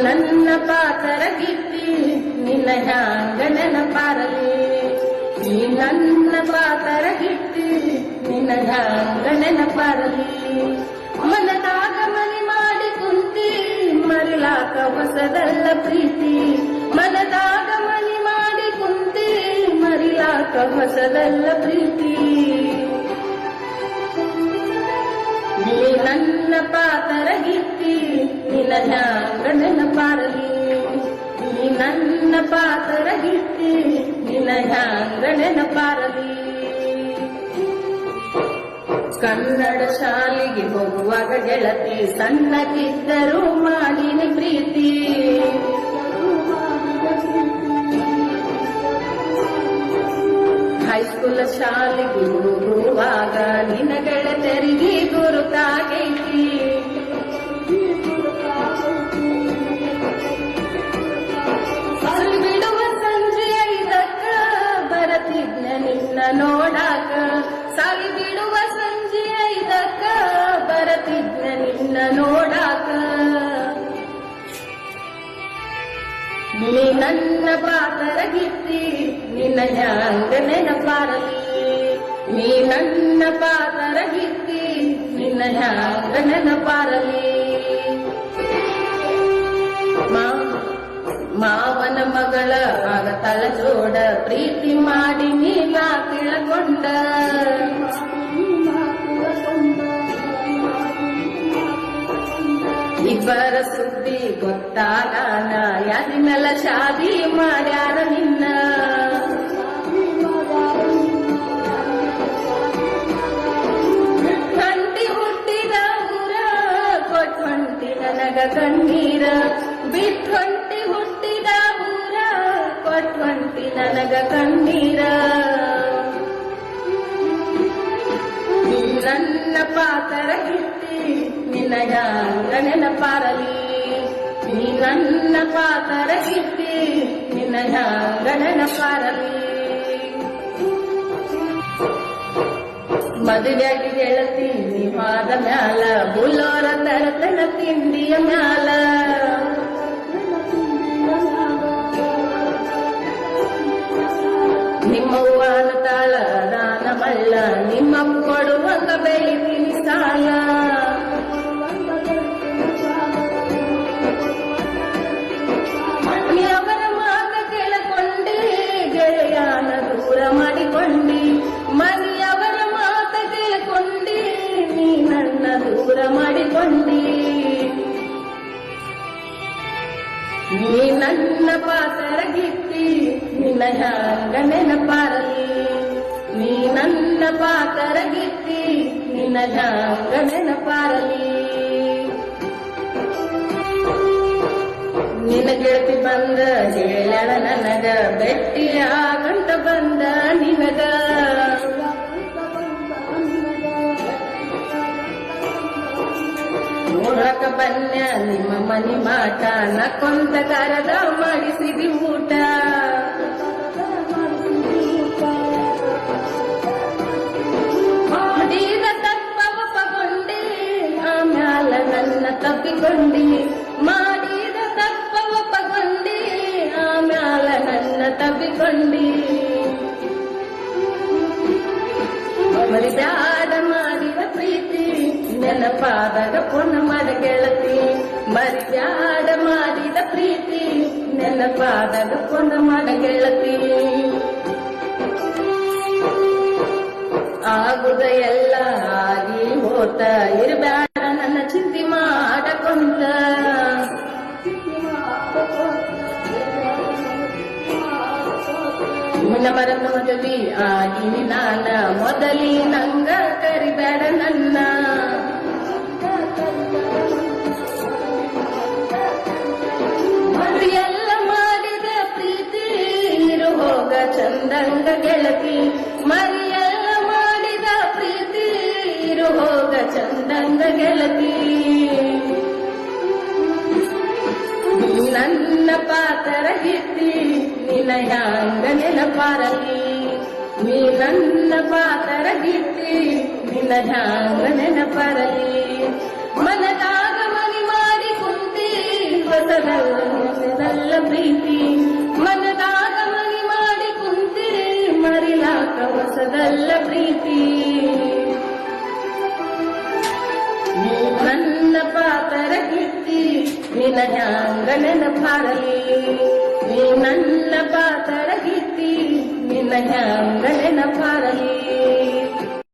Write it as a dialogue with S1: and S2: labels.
S1: ನನ್ನ ಪಾತರ ಗಿತ್ತಿ ನಿನ್ನ ಹ್ಯಾಂಗ ನೆನಪಾರಲಿ ನೀ ನನ್ನ ಪಾತರ ಗಿತ್ತಿ ನಿನ್ನ ಹ್ಯಾಂಗ ನೆನಪಾರಲಿ ಮನದಾಗ ಮನಿ ಮಾಡಿ ಕುಂತಿ ಮರಿಲಾಕ ಹೊಸದಲ್ಲ ಪ್ರೀತಿ ಮನದಾಗ ಮನಿ ಮಾಡಿ ಕುಂತಿ ಮರಿಲಾಕ ಹೊಸದಲ್ಲ ಪ್ರೀತಿ ನೀ ನನ್ನ ಪಾತರ ಗಿತ್ತಿ ನಿನ್ನ ಹ್ಯಾಂಗ ನೆನಪಾರಲಿ ನೀ ನನ್ನ ಪಾತರ ಗಿತ್ತಿ ನಿನ್ನ ಹ್ಯಾಂಗ ನೆನಪಾರಲಿ ಕನ್ನಡ ಶಾಲೆಗೆ ಹೋಗುವಾಗ ಗೆಳತಿ ಸಣ್ಣಕ್ಕಿದ್ದರೂ ಮಾಡಿನಿ ಪ್ರೀತಿ ಹೈಸ್ಕೂಲ್ ಶಾಲೆಗೆ ಹೋಗುವಾಗ ನಿನ್ನ ಗೆಳತರಿಗೆ ಗುರುತಾಗೈತಿ ಸಾಲಿ ಬಿಡುವ ಸಂಜೆ 5ಕ್ಕ ಬರತಿದ್ನ ನಿನ್ನ ನೋಡಾಕ ಸಾಲಿ ಬಿಡುವ ಸಂಜೆ 5ಕ್ಕ ಬರತಿದ್ನ ನಿನ್ನ ನೋಡಾಕ ನೀ ನನ್ನ ಪಾತರ ಗಿತ್ತಿ ನಿನ್ನ ಹ್ಯಾಂಗ ನೆನಪಾರಲಿ ನೀ ನನ್ನ ಪಾತರ ಗಿತ್ತಿ ನಿನ್ನ ಹ್ಯಾಂಗ ನೆನಪಾರಲಿ ಮಾವನ ಮಗಳ ಆಗ ತಳಜೋಡ ಪ್ರೀತಿ ಮಾಡಿ ನೀಲ ತಿಳಕೊಂಡ ಇಬ್ಬರ ಸುದ್ದಿ ಗೊತ್ತಾಗಾನ ಯಾರಿನೆಲ್ಲ ಶಾದಿ ಮಾಡ್ಯಾರ ನಿನ್ನ ಕಂಟಿ ಹುಟ್ಟಿದ ಊರ ಕೊಟ್ಕೊಂಟಿ ನನಗ ಕಣ್ಣೀರ ಬಿಟ್ಕೊಂಟಿ ಹುಟ್ಟಿದ ಊರ ಕೊಟ್ಕೊಂಟಿ ನನಗ ಕಣ್ಣೀರ ನನ್ನ ಪಾತರ ಗಿತ್ತಿ ನಿನ್ನ ಹ್ಯಾಂಗ ನೆನಪಾರಲಿ ನೀ ನನ್ನ ಪಾತರ ಗಿತ್ತಿ ನಿನ್ನ ಹ್ಯಾಂಗ ನೆನಪಾರಲಿ ಮದುವೆಯಾಗಿ ಗೆಳತಿ ನಿವಾದ ಮ್ಯಾಲ ಬುಲ್ಲೋರ ತರತನ ತಿಂಡಿಯ ಮ್ಯಾಲ ನಿಮ್ಮವ್ವನ ತಾಳ ದಾನ ಮಳ್ಳ ನಿಮ್ಮ ಕೊಡುವಂಗ ಬೆಳಿತೀನಿ ಸಾಲ ಅವರ ಮಾತ ಕೇಳಕೊಂಡಿ ಗೆಳೆಯನ ದೂರ ಮಾಡಿಕೊಂಡಿ ಮನೆಯವರ ಮಾತ ಕೇಳಕೊಂಡಿ ನೀ ನನ್ನ ದೂರ ಮಾಡಿಕೊಂಡಿ ನೀ ನನ್ನ ಪಾತರ ಗಿತ್ತಿ ನಿನ್ನ ಹ್ಯಾಂಗ ನೆನಪಾರಲಿ ನೀ ನನ್ನ ಪಾತರ ಗಿತ್ತಿ ನಿನ್ನ ಹ್ಯಾಂಗ ನೆನಪಾರಲಿ ನಿನ್ನ ಗೆಳತಿ ಬಂದ ಹೇಳಳ ನನಗ ಬೆಟ್ಟಿಯಾಗಂತ ಬಂದ ನಿನಗ ನೋಡಕ ಬನ್ಯ ನಿಮ್ಮ ಮನಿ ಮಾಟ ನಕ್ಕೊಂತ ಕರದ ಮಾಡಿಸಿದಿ ಊಟ ಮಾಡಿದ ತಪ್ಪವ ಪಗೊಂಡಿ ಆಮ್ಯಾಲ ನನ್ನ ತಪ್ಪಿಕೊಂಡಿ ಮಾಡಿದ ತಪ್ಪವ ಪಗೊಂಡಿ ಆಮ್ಯಾಲ ನನ್ನ ತಪ್ಪಿಕೊಂಡಿ ಮರಿ ಬ್ಯಾಡ ಮಾಡಿದ ಪ್ರೀತಿ ನೆನಪಾದಾಗ ಪುನ ಮಾಡ ಗೆಳತಿ ಮರಿ ಬ್ಯಾಡ ಮಾಡಿದ ಪ್ರೀತಿ ನೆನಪಾದಾಗ ಪುನ ಮಾಡ ಗೆಳತಿ ಆಗುದ ಎಲ್ಲ ಆಗಿ ಹೋತ ಇರಬ್ಯಾಡ ನನ್ನ ಚಿಂತೆ ಮಾಡಕೊಂತ ನಿನ್ನ ಮರನ ಮದುವೆ ಆಗಿ ನಾನ ಮೊದಲಿ ನಂಗ ಕರಿಬೇಡ ನನ್ನ ಎಲ್ಲ ಮಾಡಿದ ಪ್ರೀತಿ ಇರು ಹೋಗ ಚಂದಂಗ ಗೆಳತಿ ಮರಿಯೆಲ್ಲ ಮಾಡಿದ ಪ್ರೀತಿ ಇರು ಹೋಗ ಚಂದಂಗ ಗೆಳತಿ ನನ್ನ ಪಾತರ ಗಿತ್ತಿ ನಿನ್ನ ಹ್ಯಾಂಗ ನೆನಪಾರಲಿ ನೀ ನನ್ನ ಪಾತರ ಗಿತ್ತಿ ನಿನ್ನ ಹ್ಯಾಂಗ ನೆನಪಾರಲಿ ಮನದಾಗ ಮನಿ ಮಾಡಿ ಕುಂತಿ ಹೊಸ ಹೊಸದಲ್ಲ ಪ್ರೀತಿ ಮನದಾಗ ಮನಿ ಮಾಡಿ ಕುಂತಿರಿ ಮರಿಲಾಕ ಹೊಸದಲ್ಲ ಪ್ರೀತಿ ನೀ ನನ್ನ ಪಾತರ ಕಿತ್ತಿ ನಿನ್ನ ಹ್ಯಾಂಗ ನೆನಪಾರಲಿ ನೀ ನನ್ನ ಪಾತರ ಕಿತ್ತಿ ನಿನ್ನ ಹ್ಯಾಂಗ